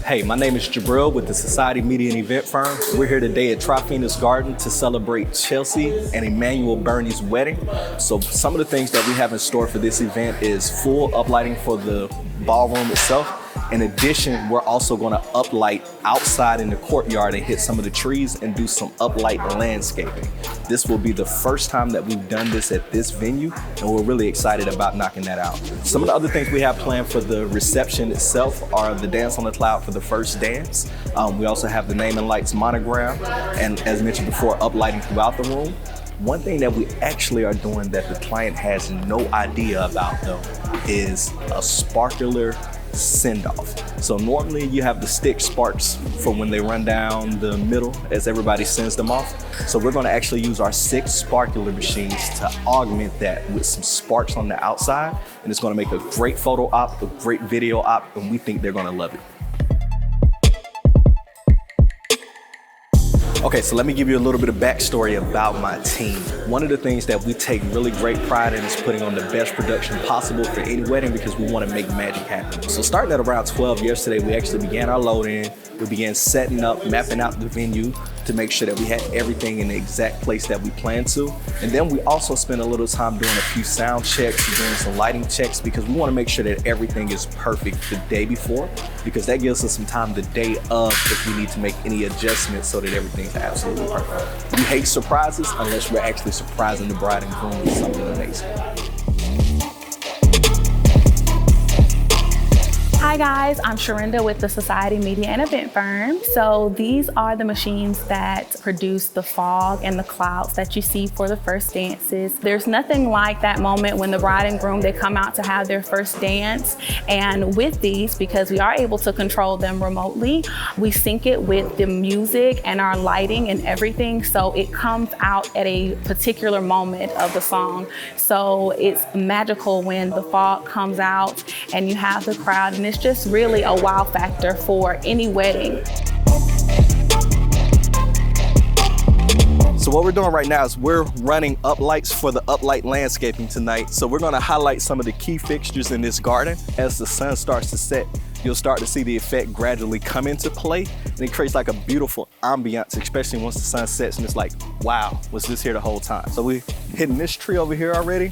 Hey, my name is Jabril with the Society Media and Event Firm. We're here today at Trophenus Garden to celebrate Chelsea and Emmanuel Burney's wedding. So some of the things that we have in store for this event is full uplighting for the ballroom itself. In addition, we're also going to uplight outside in the courtyard and hit some of the trees and do some uplight landscaping. This will be the first time that we've done this at this venue, and we're really excited about knocking that out. Some of the other things we have planned for the reception itself are the Dance on the Cloud for the first dance. We also have the Name and Lights monogram, and as mentioned before, uplighting throughout the room. One thing that we actually are doing that the client has no idea about though is a sparkler send-off. So normally you have the stick sparks for when they run down the middle as everybody sends them off. So we're going to actually use our 6 sparkler machines to augment that with some sparks on the outside, and it's going to make a great photo op, a great video op, and we think they're going to love it. Okay, so let me give you a little bit of backstory about my team. One of the things that we take really great pride in is putting on the best production possible for any wedding because we want to make magic happen. So starting at around 12 yesterday, we actually began our load-in. We began setting up, mapping out the venue to make sure that we had everything in the exact place that we planned to. And then we also spent a little time doing a few sound checks, doing some lighting checks because we want to make sure that everything is perfect the day before, because that gives us some time the day of if we need to make any adjustments so that everything's absolutely perfect. We hate surprises unless we're actually surprising the bride and groom with something amazing. Hi guys, I'm Sharinda with the Society Media and Event Firm. So these are the machines that produce the fog and the clouds that you see for the first dances. There's nothing like that moment when the bride and groom, they come out to have their first dance. And with these, because we are able to control them remotely, we sync it with the music and our lighting and everything. So it comes out at a particular moment of the song. So it's magical when the fog comes out and you have the crowd, and it's just really a wow factor for any wedding. So what we're doing right now is we're running uplights for the uplight landscaping tonight. So we're gonna highlight some of the key fixtures in this garden. As the sun starts to set, you'll start to see the effect gradually come into play, and it creates like a beautiful ambiance, especially once the sun sets and it's like, wow, was this here the whole time? So we're hitting this tree over here already.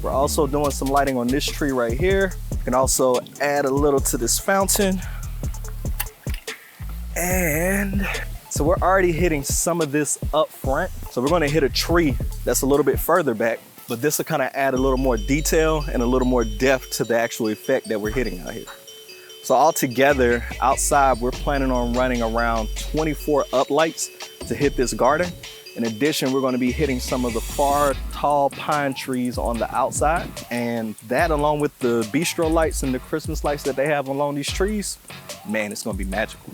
We're also doing some lighting on this tree right here. You can also add a little to this fountain. And so we're already hitting some of this up front. So we're gonna hit a tree that's a little bit further back, but this will kind of add a little more detail and a little more depth to the actual effect that we're hitting out here. So altogether, outside, we're planning on running around 24 uplights to hit this garden. In addition, we're gonna be hitting some of the far tall pine trees on the outside, and that along with the bistro lights and the Christmas lights that they have along these trees, man, it's gonna be magical.